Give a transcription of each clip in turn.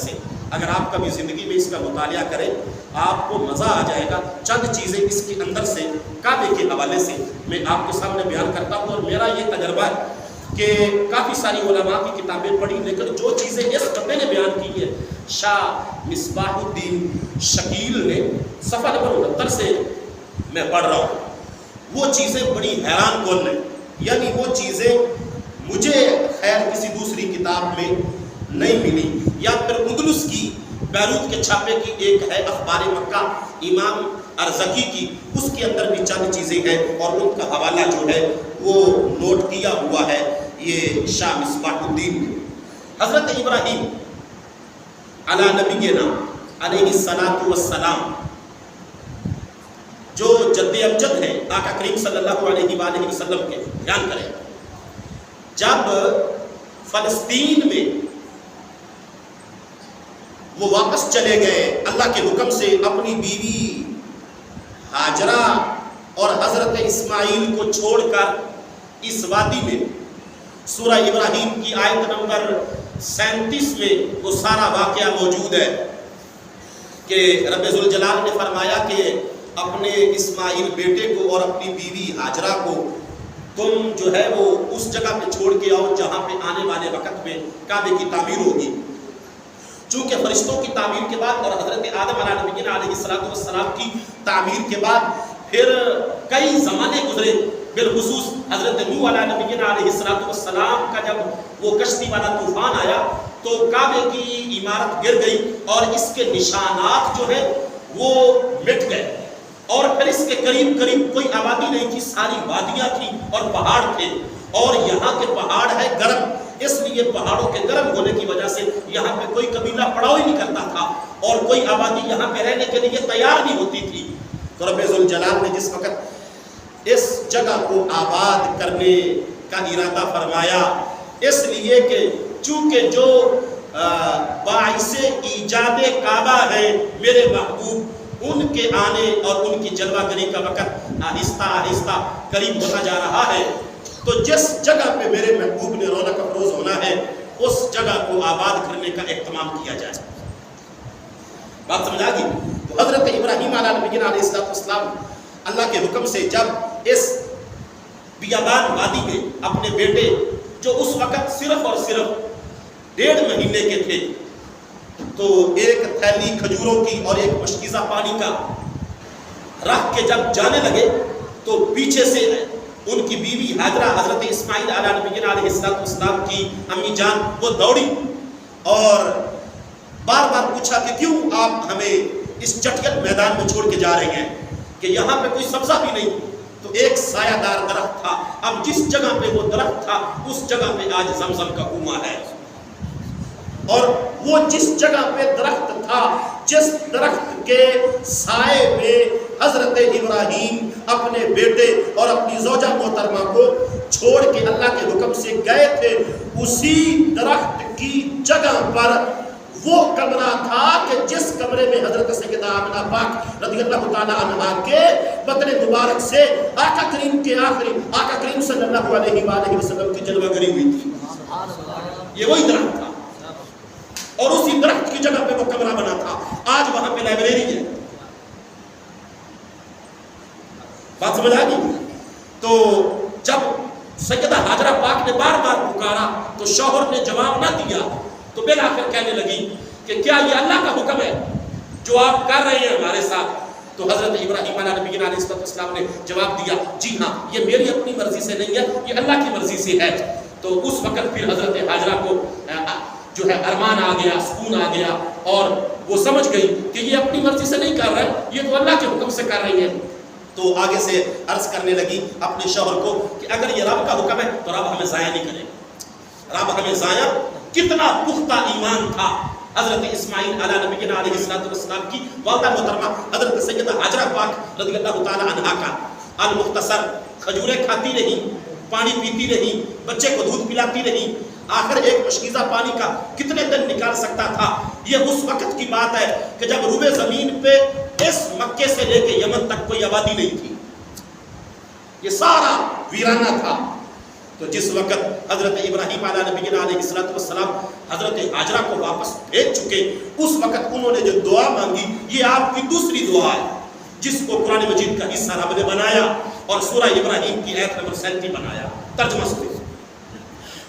سے. اگر آپ کبھی زندگی میں اس کا مطالعہ کریں آپ کو مزہ آ جائے گا. چند چیزیں اس کے اندر سے کعبے کے حوالے سے میں آپ کے سامنے بیان کرتا ہوں. اور میرا یہ تجربہ ہے کہ کافی ساری علماء کی کتابیں پڑھی لیکن جو چیزیں اس بندے نے بیان کی ہے شاہ مصباح الدین شکیل نے صفحہ نمبر 69 سے میں پڑھ رہا ہوں. وہ چیزیں بڑی حیران کن ہیں. یعنی وہ چیزیں مجھے خیر کسی دوسری کتاب میں نہیں ملی. یا پھر اندلس کی بیروت کے چھاپے کی ایک ہے اخبار مکہ امام ارزقی کی, اس کے اندر بھی چند چیزیں ہیں اور ان کا حوالہ جو ہے وہ نوٹ کیا ہوا ہے یہ شاہ مصباح الدین نے. حضرت ابراہیم علی نبینا علیہ الصلوۃ والسلام جو جد امجد ہیں آقا کریم صلی اللہ علیہ وآلہ وسلم کے, بیان کریں جب فلسطین میں وہ واپس چلے گئے اللہ کے حکم سے اپنی بیوی ہاجرہ اور حضرت اسماعیل کو چھوڑ کر اس وادی میں, سورہ ابراہیم کی آیت نمبر 37 میں وہ سارا واقعہ موجود ہے کہ رب ذوالجلال نے فرمایا کہ اپنے اسماعیل بیٹے کو اور اپنی بیوی ہاجرہ کو تم جو ہے وہ اس جگہ پہ چھوڑ کے آؤ جہاں پہ آنے والے وقت میں کعبے کی تعمیر ہوگی. چونکہ فرشتوں کی تعمیر کے بعد اور حضرت آدم علیہ نبینا علیہ السلام کی تعمیر کے بعد پھر کئی زمانے گزرے, بالخصوص حضرت نوح علیہ نبینا علیہ السلام کا جب وہ کشتی والا طوفان آیا تو کعبے کی عمارت گر گئی اور اس کے نشانات جو ہے وہ مٹ گئے. اور پھر اس کے قریب قریب کوئی آبادی نہیں تھی, ساری وادیاں تھیں اور پہاڑ تھے. اور یہاں کے پہاڑ ہے گرم, اس لیے پہاڑوں کے گرم ہونے کی وجہ سے یہاں پہ کوئی قبیلہ پڑاؤ ہی نہیں کرتا تھا اور کوئی آبادی یہاں پہ رہنے کے لیے تیار نہیں ہوتی تھی. تو رب ذوالجلال نے جس وقت اس جگہ کو آباد کرنے کا ارادہ فرمایا, اس لیے کہ چونکہ جو باعث ایجاد کعبہ ہے میرے محبوب, ان کے آنے اور ان کی جلوہ گری کا وقت آہستہ آہستہ قریب ہوتا جا رہا ہے. تو جس جگہ پہ میرے محبوب نے رونق افروز ہونا ہے اس جگہ کو آباد کرنے کا اہتمام کیا جائے. بات سمجھ آ گئی؟ تو حضرت ابراہیم علیہ نبینا علیہ السلام اللہ کے حکم سے جب اس بیابان وادی میں اپنے بیٹے جو اس وقت صرف اور صرف 1.5 مہینے کے تھے تو ایک تھیلی کھجوروں کی اور ایک مشکیزہ پانی کا رکھ کے جب جانے لگے تو پیچھے سے ان کی بیوی ہاجرہ حضرت اسماعیل علیہ نبینا علیہ السلام کی امی جان وہ دوڑی اور بار بار پوچھا کہ کیوں آپ ہمیں اس چٹیل میدان میں چھوڑ کے جا رہے ہیں کہ یہاں پہ کوئی سبزہ بھی نہیں. تو ایک سایہ دار درخت تھا, اب جس جگہ پہ وہ درخت تھا اس جگہ پہ آج زمزم کا کنواں ہے. اور وہ جس جگہ پہ درخت تھا, جس درخت کے سائے میں حضرت ابراہیم اپنے بیٹے اور اپنی زوجہ محترمہ کو چھوڑ کے اللہ کے حکم سے گئے تھے, اسی درخت کی جگہ پر وہ کمرہ تھا کہ جس کمرے میں حضرت سیدہ آمنہ پاک رضی اللہ تعالی عنہا کے بطن مبارک سے آقا کریم کے آقا کریم صلی اللہ علیہ وآلہ وسلم کی جلوہ گری ہوئی تھی. یہ وہی درخت تھا اور اسی درخت کی جگہ پہ وہ کمرہ بنا تھا. آج وہاں پہ لائبریری ہے. بات سمجھ آ گئی؟ تو جب سیدہ ہاجرہ پاک نے بار بار پکارا تو شوہر نے جواب نہ دیا تو بالآخر کہنے لگی کہ کیا یہ اللہ کا حکم ہے جو آپ کر رہے ہیں ہمارے ساتھ؟ تو حضرت ابراہیم علیہ نبینا علیہ السلام نے جواب دیا جی ہاں, یہ میری اپنی مرضی سے نہیں ہے, یہ اللہ کی مرضی سے ہے. تو اس وقت پھر حضرت ہاجرہ کو جو ہے ارمان آ گیا, سکون آ گیا اور وہ سمجھ گئی کہ یہ اپنی مرضی سے نہیں کر رہے, یہ تو اللہ کے حکم سے کر رہی ہے. تو آگے سے عرض کرنے لگی اپنے شوہر کو کہ اگر یہ رب کا حکم ہے تو رب ہمیں ضائع نہیں کرے, رب ہمیں ضائع. کتنا پختہ ایمان تھا حضرت اسماعیل علیہ نبینا علیہ السلام کی والدہ محترمہ حضرت سیدہ ہاجرہ پاک رضی اللہ تعالی عنہا کا. المختصر کھجوریں کھاتی رہی, پانی پیتی رہی, بچے کو دودھ پلاتی رہی, آخر ایک مشکیزہ پانی کا کتنے دن نکال سکتا تھا. یہ اس وقت کی بات ہے کہ جب روبے زمین پہ اس مکے سے لے کے یمن تک کوئی آبادی نہیں تھی, یہ سارا ویرانہ تھا. تو جس وقت حضرت ابراہیم علیہ السلام حضرت حاجرہ کو واپس بھیج چکے، اس وقت انہوں نے جو دعا مانگی، یہ آپ کی دوسری دعا ہے جس کو قرآن مجید کا حصہ رب نے بنایا اور سورہ ابراہیم کی آیت نمبر 37 بنایا۔ ترجمہ سنیں،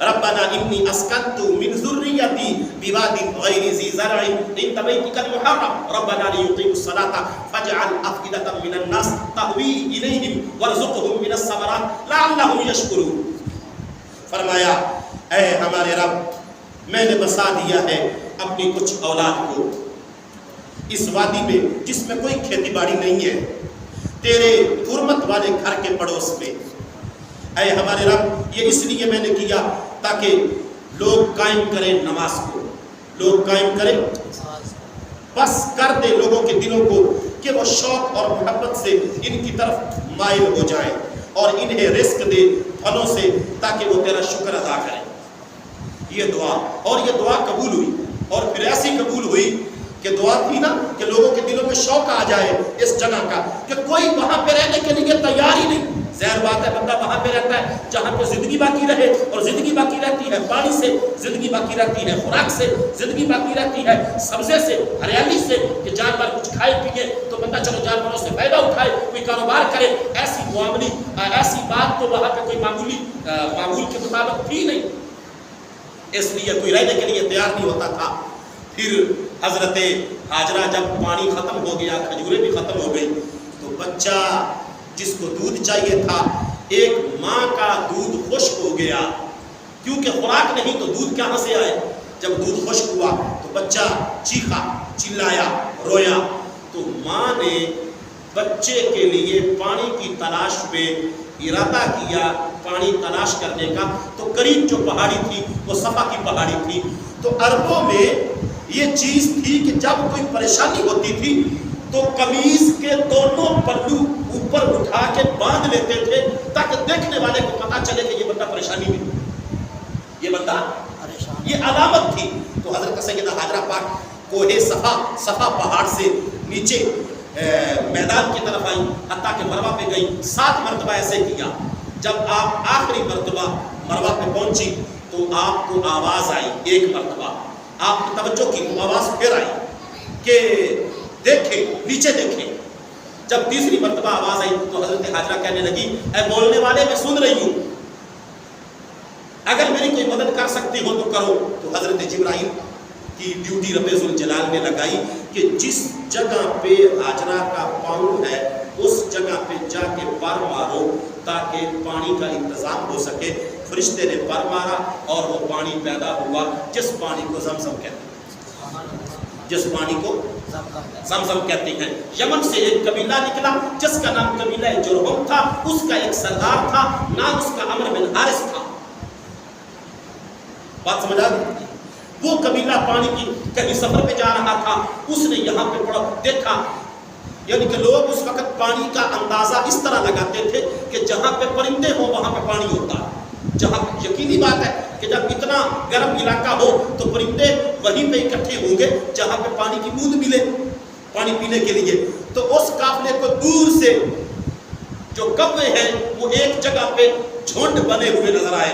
ربنا انی اسکنت من ذریتی بواد غیر ذی زرع عند بیتک المحرم ربنا لیقیموا الصلاة فاجعل افئدة من الناس تهوی الیہم وارزقهم من الثمرات لعلهم یشکرون۔ فرمایا اے ہمارے رب، میں نے بسا دیا ہے اپنی کچھ اولاد کو اس وادی میں جس میں کوئی کھیتی باڑی نہیں ہے، تیرے حرمت والے گھر کے پڑوس میں۔ اے ہمارے رب، یہ اس لیے میں نے کیا تاکہ لوگ قائم کریں نماز کو، لوگ قائم کریں، بس کر دے لوگوں کے دلوں کو کہ وہ شوق اور محبت سے ان کی طرف مائل ہو جائیں اور انہیں رزق دے پھلوں سے تاکہ وہ تیرا شکر ادا کریں۔ یہ دعا، اور یہ دعا قبول ہوئی، اور پھر ایسی قبول ہوئی کہ دعا تھی نا کہ لوگوں کے دلوں میں شوق آ جائے اس جگہ کا کہ کوئی وہاں پہ رہنے کے لیے تیار ہی نہیں۔ ظاہر بات ہے بندہ وہاں پہ رہتا ہے جہاں پہ زندگی باقی رہے، اور زندگی باقی رہتی ہے پانی سے، زندگی باقی رہتی ہے خوراک سے، زندگی باقی رہتی ہے سبزے سے، ہریالی سے، کہ جانور کچھ کھائے پیے تو بندہ چلو جانوروں سے فائدہ اٹھائے، کوئی کاروبار کرے۔ ایسی معاملی، ایسی بات تو وہاں پہ کوئی معمول کے مطابق تھی نہیں، اس لیے کوئی رہنے کے لیے تیار نہیں ہوتا تھا۔ پھر حضرت حاجرہ جب پانی ختم ہو گیا، کھجوریں بھی ختم ہو گئی، تو بچہ جس کو دودھ چاہیے تھا، ایک ماں کا دودھ خشک ہو گیا، کیونکہ خوراک نہیں تو دودھ کہاں سے آئے۔ جب دودھ خشک ہوا تو بچہ چیخا، چلایا، رویا، تو ماں نے بچے کے لیے پانی کی تلاش میں ارادہ کیا پانی تلاش کرنے کا۔ تو قریب جو پہاڑی تھی وہ صفا کی پہاڑی تھی۔ تو عربوں میں یہ چیز تھی کہ جب کوئی پریشانی ہوتی تھی تو قمیض کے دونوں پلو اوپر اٹھا کے باندھ لیتے تھے تاکہ دیکھنے والے کو پتا چلے کہ یہ بندہ پریشانی میں، یہ بندہ یہ علامت تھی۔ تو حضرت سیدہ حاجرہ پاک کوہ صفا پہاڑ سے نیچے میدان کی طرف آئی، حتیٰ کہ مروہ پہ گئی، 7 مرتبہ ایسے کیا۔ جب آپ آخری مرتبہ مروہ پہ پہنچی تو آپ کو آواز آئی، ایک مرتبہ آپ نے توجہ کی تو آواز پھر آئی کہ دیکھیں نیچے دیکھیں۔ جب تیسری مرتبہ آواز آئی تو حضرت حاجرہ کہنے لگی، اے بولنے والے میں سن رہی ہوں، اگر میری کوئی مدد کر سکتی ہو تو کرو۔ تو حضرت جبرائیل کی ڈیوٹی رب ذوالجلال نے لگائی کہ جس جگہ پہ حاجرہ کا پاؤں ہے اس جگہ پہ جا کے پر مارو تاکہ پانی کا انتظام ہو سکے۔ فرشتے نے پر مارا اور وہ پانی پیدا ہوا جس پانی کو زمزم کہتے ہیں، جس پانی کو زمزم کہتے ہیں۔ یمن سے ایک قبیلہ نکلا جس کا نام قبیلہ جرہم تھا، اس کا ایک سردار تھا، نام اس کا عمرو بن حارث تھا۔ بات سمجھ آ گئی؟ وہ قبیلہ پانی کی کہیں سفر پہ جا رہا تھا، اس نے یہاں پہ پڑا دیکھا، یعنی کہ لوگ اس وقت پانی کا اندازہ اس طرح لگاتے تھے کہ جہاں پہ پرندے ہوں وہاں پہ پانی ہوتا ہے۔ جہاں یقینی بات ہے کہ جب اتنا گرم علاقہ ہو تو پرندے وہیں پہ اکٹھے ہوں گے جہاں پہ پانی کی بوند ملے پانی پینے کے لیے۔ تو اس قافلے کو دور سے جو کوے ہیں وہ ایک جگہ پہ جھنڈ بنے ہوئے نظر آئے،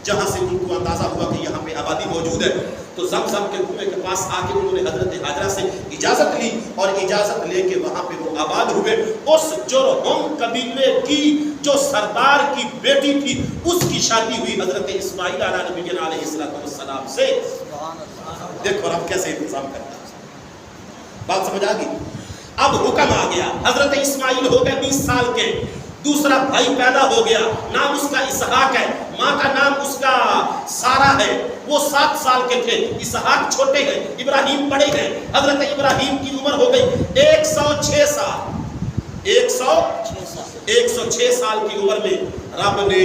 جہاں سے ان کو اندازہ ہوا کہ یہاں پہ آبادی موجود ہے۔ تو زمزم کے کنویں کے پاس آ کے انہوں نے حضرت حاجرہ سے اجازت لی اور اجازت لے کے وہاں پہ وہ آباد ہوئے۔ اس جرہم قبیلے کی جو سردار کی بیٹی تھی اس کی شادی ہوئی حضرت اسماعیل علیہ السلام سے۔ دیکھو رب کیسے انتظام کرتا ہے۔ بات سمجھ آ گئی؟ اب حکم آ گیا، حضرت اسماعیل ہو گئے 20 سال کے، دوسرا بھائی پیدا ہو گیا، نام اس کا اسحاق ہے، ماں کا نام اس کا سارہ ہے۔ وہ 7 سال کے تھے، اسحاق چھوٹے ہیں، ابراہیم بڑے ہیں۔ حضرت ابراہیم کی عمر ہو گئی 106 سال، 106 سال کی عمر میں رب نے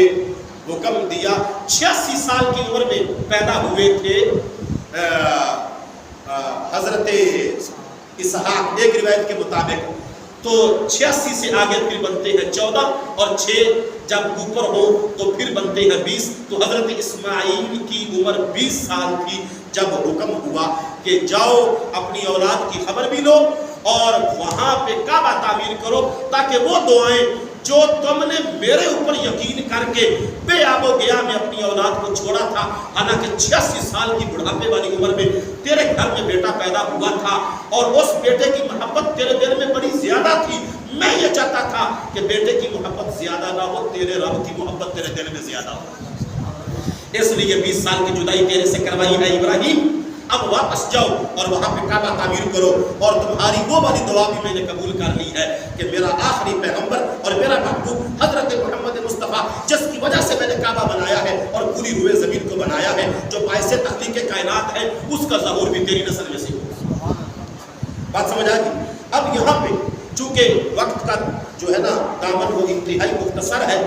حکم دیا۔ 86 سال کی عمر میں پیدا ہوئے تھے حضرت اسحاق ایک روایت کے مطابق۔ تو 86 سے آگے پھر بنتے ہیں 14 اور 6 جب اوپر ہو تو پھر بنتے ہیں 20۔ تو حضرت اسماعیل کی عمر 20 سال تھی جب حکم ہوا کہ جاؤ اپنی اولاد کی خبر بھی لو اور وہاں پہ کعبہ تعمیر کرو تاکہ وہ دعائیں جو تم نے میرے اوپر یقین کر کے بے آب و گیا میں اپنی اولاد کو چھوڑا تھا، حالانکہ 86 سال کی بڑھاپے والی عمر میں تیرے گھر میں بیٹا پیدا ہوا تھا اور اس بیٹے کی محبت تیرے دل میں بڑی زیادہ تھی، میں یہ چاہتا تھا کہ بیٹے کی محبت زیادہ نہ ہو، تیرے رب کی محبت تیرے دل میں زیادہ ہو، اس لیے 20 سال کی جدائی تیرے سے کروائی ہے ابراہیم، اب واپس جاؤ اور وہاں پہ کعبہ تعمیر کرو، اور تمہاری وہ والی دعا بھی میں نے قبول کر لی ہے کہ میرا آخری پیغمبر اور میرا محبوب حضرت محمد مصطفیٰ جس کی وجہ سے میں نے کعبہ بنایا ہے اور پوری روئے زمین کو بنایا ہے، جو باعث تخلیق کائنات ہے، اس کا ظہور بھی تیری نسل میں سے ہو۔ بات سمجھ آ گئی؟ اب یہاں پہ چونکہ وقت کا جو ہے نا دامن وہ انتہائی مختصر ہے۔